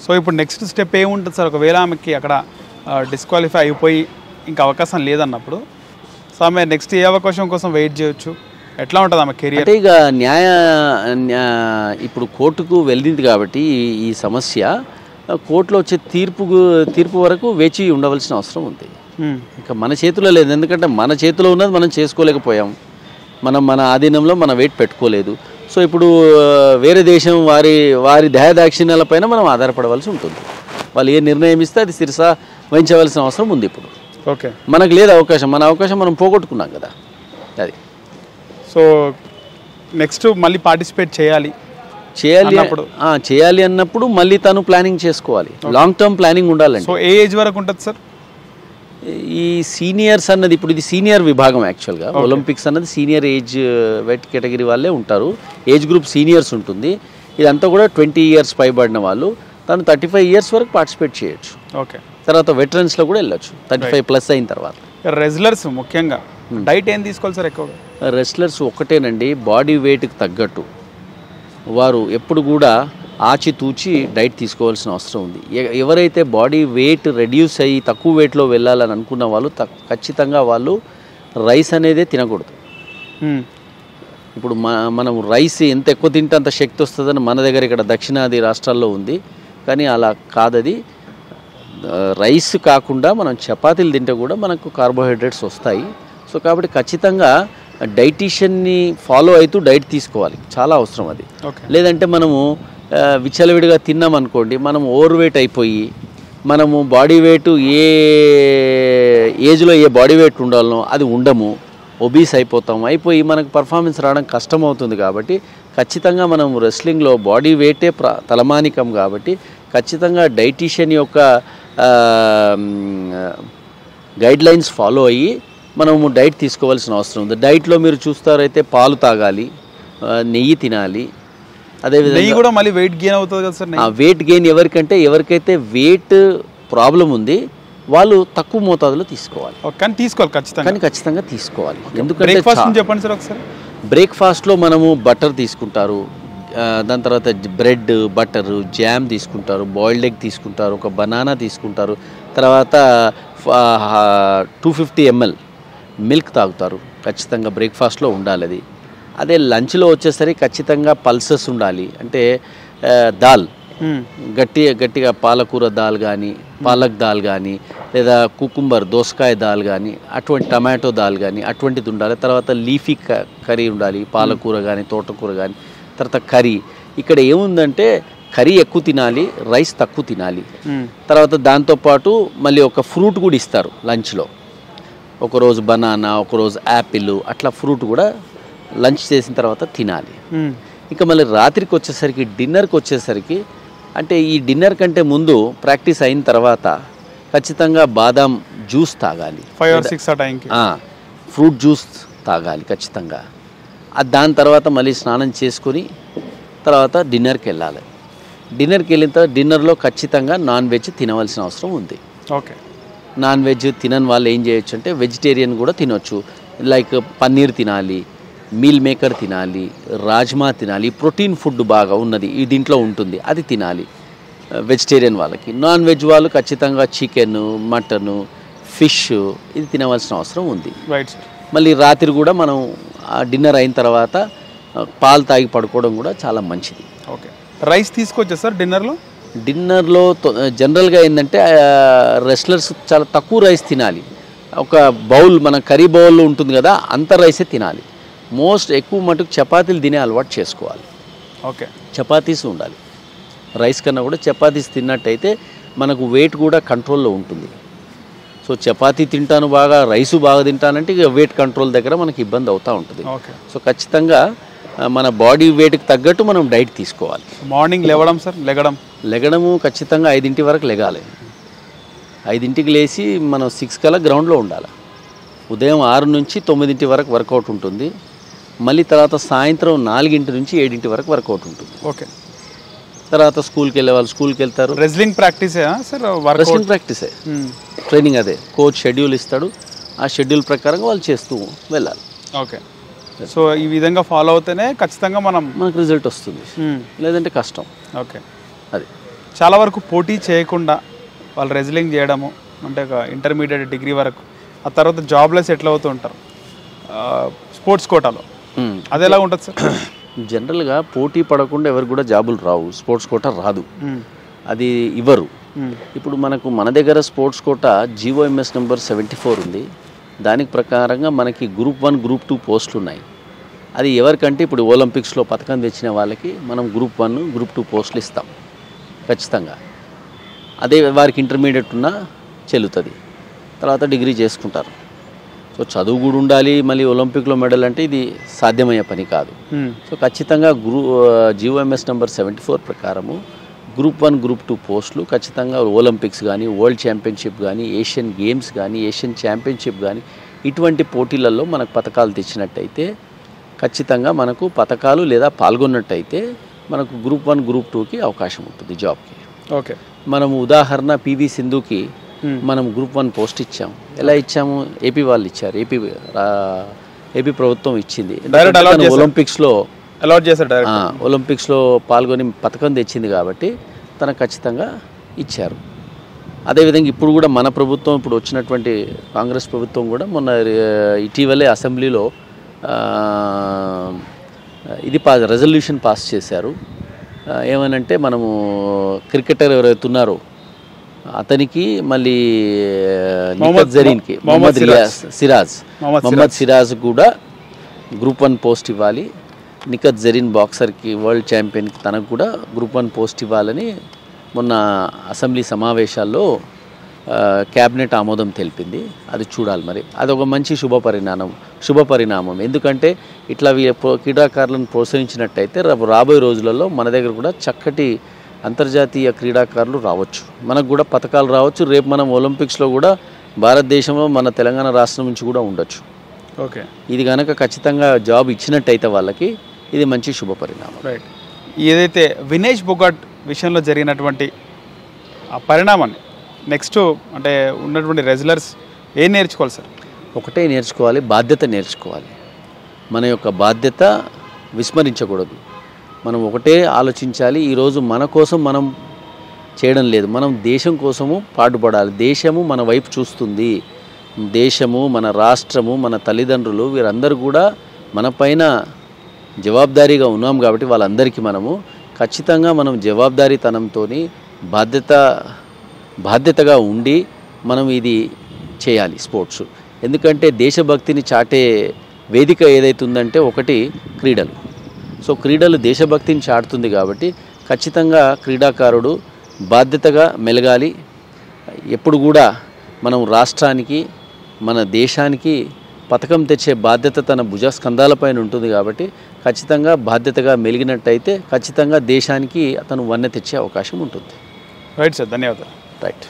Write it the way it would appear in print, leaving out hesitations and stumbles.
So ఇప్పుడు next step ఏముంటుంది sir? ఒకవేళ ఆమెకి అక్కడ డిస్క్వాలిఫై అయిపోయి ఇంకా అవకాశం లేదన్నప్పుడు సో ఆమె నెక్స్ట్ ఏ అవకాశం కోసం వెయిట్ చేయొచ్చు? ఎట్లా ఉంటుంది ఆమె కెరియర్? అంటే ఇక ఇప్పుడు కోర్టుకు వెళ్ళింది కాబట్టి ఈ సమస్య కోర్టులో వచ్చే తీర్పు వరకు వేచి ఉండవలసిన అవసరం ఉంది. ఇంకా మన చేతిలో లేదు, ఎందుకంటే మన చేతిలో ఉన్నది మనం చేసుకోలేకపోయాం, మన ఆధీనంలో మన వెయిట్ పెట్టుకోలేదు. సో ఇప్పుడు వేరే దేశం వారి దయాదాక్షిణ్యాలపైన మనం ఆధారపడవలసి ఉంటుంది. వాళ్ళు ఏ నిర్ణయం ఇస్తే అది శిరస వహించవలసిన అవసరం ఉంది. ఇప్పుడు ఓకే, మనకు లేదు అవకాశం, మన అవకాశం మనం పోగొట్టుకున్నాం కదా. అది సో నెక్స్ట్ మళ్ళీ పార్టిసిపేట్ చేయాలి అన్నప్పుడు మళ్ళీ తను ప్లానింగ్ చేసుకోవాలి. లాంగ్ టర్మ్ ప్లానింగ్ ఉండాలండి. సో ఏ ఏజ్ వరకు ఉంటుంది సార్ ఈ సీనియర్స్ అన్నది? ఇప్పుడు ఇది సీనియర్ విభాగం యాక్చువల్గా. ఒలింపిక్స్ అన్నది సీనియర్ ఏజ్ వెయిట్ కేటగిరీ వాళ్ళే ఉంటారు. ఏజ్ గ్రూప్ సీనియర్స్ ఉంటుంది. ఇదంతా కూడా 20 years పైబడిన వాళ్ళు. తను 35 years వరకు పార్టిసిపేట్ చేయొచ్చు. ఓకే, తర్వాత వెటరన్స్లో కూడా వెళ్ళొచ్చు 35+ అయిన తర్వాత. రెజ్లర్స్ ముఖ్యంగా డైట్ ఏం తీసుకోవాలి సార్ ఎక్కువగా? రెస్లర్స్ ఒక్కటేనండి, బాడీ వెయిట్కి తగ్గట్టు వారు ఎప్పుడు కూడా ఆచితూచి డైట్ తీసుకోవాల్సిన అవసరం ఉంది. ఎవరైతే బాడీ వెయిట్ రెడ్యూస్ అయ్యి తక్కువ వెయిట్లో వెళ్ళాలని అనుకున్న వాళ్ళు ఖచ్చితంగా వాళ్ళు రైస్ అనేదే తినకూడదు. ఇప్పుడు మనం రైస్ ఎంత ఎక్కువ తింటే అంత శక్తి వస్తుందని మన దగ్గర ఇక్కడ దక్షిణాది రాష్ట్రాల్లో ఉంది. కానీ అలా కాదది. రైస్ కాకుండా మనం చపాతీలు తింటే కూడా మనకు కార్బోహైడ్రేట్స్ వస్తాయి. సో కాబట్టి ఖచ్చితంగా డైటీషియన్ని ఫాలో అవుతూ డైట్ తీసుకోవాలి, చాలా అవసరం అది. లేదంటే మనము విచ్చలవిడిగా తిన్నామనుకోండి, మనం ఓవర్ వెయిట్ అయిపోయి మనము బాడీ వెయిట్ ఏ ఏజ్లో ఏ బాడీ వెయిట్ ఉండాలనో అది ఉండము, ఒబీస్ అయిపోయి మనకు పర్ఫార్మెన్స్ రావడం కష్టం అవుతుంది. కాబట్టి ఖచ్చితంగా మనం రెస్లింగ్లో బాడీ వెయిటే తలమానికం. కాబట్టి ఖచ్చితంగా డైటీషియన్ యొక్క గైడ్లైన్స్ ఫాలో అయ్యి మనము డైట్ తీసుకోవాల్సిన అవసరం ఉంది. డైట్లో మీరు చూస్తారైతే పాలు తాగాలి, నెయ్యి తినాలి. అదేవిధంగా కూడా మళ్ళీ వెయిట్ గెయిన్ అవుతుంది కదా సార్? వెయిట్ గెయిన్ ఎవరికంటే వెయిట్ ప్రాబ్లం ఉంది వాళ్ళు తక్కువ మోతాదులో తీసుకోవాలి. కానీ ఖచ్చితంగా తీసుకోవాలి. ఎందుకంటే చెప్పండి సార్ ఒకసారి. బ్రేక్ఫాస్ట్లో మనము బటర్ తీసుకుంటారు, దాని తర్వాత బ్రెడ్, బటరు, జామ్ తీసుకుంటారు, బాయిల్డ్ ఎగ్ తీసుకుంటారు, ఒక బనానా తీసుకుంటారు, తర్వాత 250 ml మిల్క్ తాగుతారు. ఖచ్చితంగా బ్రేక్ఫాస్ట్లో ఉండాలి అది. అదే లంచ్లో వచ్చేసరికి ఖచ్చితంగా పల్సెస్ ఉండాలి. అంటే దాల్, గట్టిగా పాలకూర దాల్ కానీ, పాలక్ దాల్ కానీ, లేదా కుకుంబర్ దోసకాయ దాల్ కానీ, అటువంటి టమాటో దాల్ కానీ అటువంటిది ఉండాలి. తర్వాత లీఫీ కర్రీ ఉండాలి, పాలకూర కానీ, తోటకూర కానీ. తర్వాత కర్రీ, ఇక్కడ ఏముందంటే కర్రీ ఎక్కువ తినాలి, రైస్ తక్కువ తినాలి. తర్వాత దాంతోపాటు మళ్ళీ ఒక ఫ్రూట్ కూడా ఇస్తారు లంచ్లో. ఒకరోజు బనానా, ఒకరోజు యాపిల్, అట్లా ఫ్రూట్ కూడా లంచ్ చేసిన తర్వాత తినాలి. ఇంకా మళ్ళీ రాత్రికి వచ్చేసరికి, డిన్నర్కి వచ్చేసరికి, అంటే ఈ డిన్నర్ కంటే ముందు ప్రాక్టీస్ అయిన తర్వాత ఖచ్చితంగా బాదాం జ్యూస్ తాగాలి, 5 or 6 ఆ టైంకి ఫ్రూట్ జ్యూస్ తాగాలి ఖచ్చితంగా. దాని తర్వాత మళ్ళీ స్నానం చేసుకుని తర్వాత డిన్నర్కి వెళ్ళాలి. డిన్నర్కి వెళ్ళిన తర్వాత డిన్నర్లో ఖచ్చితంగా నాన్ వెజ్ తినవలసిన అవసరం ఉంది. ఓకే, నాన్ వెజ్ తినని వాళ్ళు ఏం చేయొచ్చు అంటే వెజిటేరియన్ కూడా తినొచ్చు. లైక్ పన్నీర్ తినాలి, మీల్ మేకర్ తినాలి, రాజ్మా తినాలి. ప్రోటీన్ ఫుడ్ బాగా ఉన్నది దీంట్లో ఉంటుంది, అది తినాలి వెజిటేరియన్ వాళ్ళకి. నాన్ వెజ్ వాళ్ళు ఖచ్చితంగా చికెన్, మటన్, ఫిష్ ఇది తినవలసిన అవసరం ఉంది. మళ్ళీ రాత్రి కూడా మనం డిన్నర్ అయిన తర్వాత పాలు తాగి పడుకోవడం కూడా చాలా మంచిది. ఓకే, రైస్ తీసుకోవచ్చా సార్ డిన్నర్లో? డిన్నర్లో జనరల్గా ఏంటంటే రెస్లర్స్ చాలా తక్కువ రైస్ తినాలి. ఒక బౌల్, మన కర్రీ బౌల్ ఉంటుంది కదా, అంత రైసే తినాలి. ఎక్కువ మటుకు చపాతీలు తినే అలవాటు చేసుకోవాలి. ఓకే, చపాతీస్ ఉండాలి. రైస్ కన్నా కూడా చపాతీస్ తిన్నట్టయితే మనకు వెయిట్ కూడా కంట్రోల్లో ఉంటుంది. సో చపాతీ తింటాను బాగా, రైసు బాగా తింటానంటే ఇక వెయిట్ కంట్రోల్ దగ్గర మనకి ఇబ్బంది అవుతూ ఉంటుంది. సో ఖచ్చితంగా మన బాడీ వెయిట్కి తగ్గట్టు మనం డైట్ తీసుకోవాలి. మార్నింగ్ లేవడం సార్, లెగడము ఖచ్చితంగా 5 వరకు లెగాలి. 5కి లేచి మనం 6 కల్లా గ్రౌండ్లో ఉండాలి. ఉదయం 6 నుంచి 9 వరకు వర్కౌట్ ఉంటుంది. మళ్ళీ తర్వాత సాయంత్రం 4 నుంచి 7 వరకు వర్కౌట్ ఉంటుంది. ఓకే, తర్వాత స్కూల్కి వెళ్ళే వాళ్ళు స్కూల్కి వెళ్తారు. రెజ్లింగ్ ప్రాక్టీసే సార్? రెజ్లింగ్ ప్రాక్టీసే, ట్రైనింగ్ అదే. కోచ్ షెడ్యూల్ ఇస్తాడు, ఆ షెడ్యూల్ ప్రకారంగా వాళ్ళు చేస్తూ వెళ్ళాలి. ఓకే, సో ఈ విధంగా ఫాలో అవుతేనే ఖచ్చితంగా మనకు రిజల్ట్ వస్తుంది, లేదంటే కష్టం. ఓకే, అది. చాలా వరకు పోటీ చేయకుండా వాళ్ళు రెజ్లింగ్ చేయడము, అంటే ఒక ఇంటర్మీడియట్ డిగ్రీ వరకు, ఆ తర్వాత జాబ్లెస్ ఎట్లా అవుతూ ఉంటారు స్పోర్ట్స్ కోటాలో. అది ఎలా ఉంటుంది సార్? జనరల్గా పోటీ పడకుండా ఎవరికి కూడా జాబులు రావు, స్పోర్ట్స్ కోటా రాదు, అది ఇవ్వరు. ఇప్పుడు మన దగ్గర స్పోర్ట్స్ కోటా GOMS నెంబర్ 74 ఉంది. దానికి ప్రకారంగా మనకి గ్రూప్ 1 గ్రూప్ 2 పోస్టులు ఉన్నాయి. అది ఎవరికంటే ఇప్పుడు ఒలింపిక్స్లో పథకం తెచ్చిన వాళ్ళకి మనం గ్రూప్ 1 గ్రూప్ 2 పోస్టులు ఇస్తాం ఖచ్చితంగా. అదే వారికి ఇంటర్మీడియట్ ఉన్నా చెల్లుతుంది, తర్వాత డిగ్రీ చేసుకుంటారు. సో చదువు కూడా ఉండాలి, మళ్ళీ ఒలింపిక్లో మెడల్ అంటే ఇది సాధ్యమయ్యే పని కాదు. సో ఖచ్చితంగా GOMS నెంబర్ 74 ప్రకారము గ్రూప్ 1 గ్రూప్ 2 పోస్టులు ఖచ్చితంగా ఒలింపిక్స్ కానీ, వరల్డ్ ఛాంపియన్షిప్ కానీ, ఏషియన్ గేమ్స్ కానీ, ఏషియన్ ఛాంపియన్షిప్ కానీ ఇటువంటి పోటీలలో మనకు పథకాలు తెచ్చినట్టయితే, ఖచ్చితంగా మనకు పథకాలు లేదా పాల్గొన్నట్టయితే మనకు గ్రూప్ 1 గ్రూప్ 2కి అవకాశం ఉంటుంది జాబ్కి. ఓకే, మనము ఉదాహరణ PV సింధుకి మనం గ్రూప్ 1 పోస్ట్ ఇచ్చాము. ఎలా ఇచ్చాము? ఏపీ వాళ్ళు ఇచ్చారు, ఏపీ ప్రభుత్వం ఇచ్చింది. ఒలింపిక్స్లో అలాట్ చేశారు, ఒలింపిక్స్లో పాల్గొని పథకం తెచ్చింది కాబట్టి తనకు ఖచ్చితంగా ఇచ్చారు. అదేవిధంగా ఇప్పుడు కూడా మన ప్రభుత్వం, ఇప్పుడు వచ్చినటువంటి కాంగ్రెస్ ప్రభుత్వం కూడా మొన్న ఇటీవలే అసెంబ్లీలో ఇది రెజల్యూషన్ పాస్ చేశారు. ఏమనంటే మనము క్రికెటర్ ఎవరైతే ఉన్నారో అతనికి, మళ్ళీ నిఖత్ జరీన్కి, మొహమ్మద్ సిరాజ్ కూడా గ్రూప్ 1 పోస్ట్ ఇవ్వాలి. నిఖత్ జరీన్ బాక్సర్కి, వరల్డ్ ఛాంపియన్కి, తనకు కూడా గ్రూప్ 1 పోస్ట్ ఇవ్వాలని మొన్న అసెంబ్లీ సమావేశాల్లో క్యాబినెట్ ఆమోదం తెలిపింది. అది చూడాలి మరి, అదొక మంచి శుభ పరిణామం. ఎందుకంటే ఇట్లా క్రీడాకారులను ప్రోత్సహించినట్టయితే రాబోయే రోజులలో మన దగ్గర కూడా చక్కటి అంతర్జాతీయ క్రీడాకారులు రావచ్చు, మనకు కూడా పథకాలు రావచ్చు. రేపు మనం ఒలింపిక్స్లో కూడా భారతదేశంలో మన తెలంగాణ రాష్ట్రం నుంచి కూడా ఉండొచ్చు. ఓకే, ఇది కనుక ఖచ్చితంగా జాబ్ ఇచ్చినట్టయితే వాళ్ళకి ఇది మంచి శుభ పరిణామం. రైట్. ఏదైతే వినేష్ ఫోగాట్ విషయంలో జరిగినటువంటి ఆ పరిణామాన్ని నెక్స్ట్ అంటే ఉన్నటువంటి రెజ్లర్స్ ఏం నేర్చుకోవాలి సార్? ఒకటే నేర్చుకోవాలి, బాధ్యత నేర్చుకోవాలి. మన యొక్క బాధ్యత విస్మరించకూడదు. మనం ఒకటే ఆలోచించాలి, ఈరోజు మన కోసం మనం చేయడం లేదు, మనం దేశం కోసము పాటుపడాలి. దేశము మన వైపు చూస్తుంది, దేశము, మన రాష్ట్రము, మన తల్లిదండ్రులు వీరందరూ కూడా మన పైన జవాబుదారీగా ఉన్నాం కాబట్టి వాళ్ళందరికీ మనము ఖచ్చితంగా మనం జవాబుదారీతనంతో బాధ్యతగా ఉండి మనం ఇది చేయాలి స్పోర్ట్స్. ఎందుకంటే దేశభక్తిని చాటే వేదిక ఏదైతే ఉందంటే ఒకటి క్రీడలు. సో క్రీడలు దేశభక్తిని చాటుతుంది కాబట్టి ఖచ్చితంగా క్రీడాకారుడు బాధ్యతగా మెలగాలి. ఎప్పుడు కూడా మనం రాష్ట్రానికి, మన దేశానికి పథకం తెచ్చే బాధ్యత తన భుజస్కంధాలపైన ఉంటుంది కాబట్టి ఖచ్చితంగా బాధ్యతగా మెలిగినట్టయితే ఖచ్చితంగా దేశానికి అతను వన్నె తెచ్చే అవకాశం ఉంటుంది. రైట్ సార్, ధన్యవాదాలు. రైట్.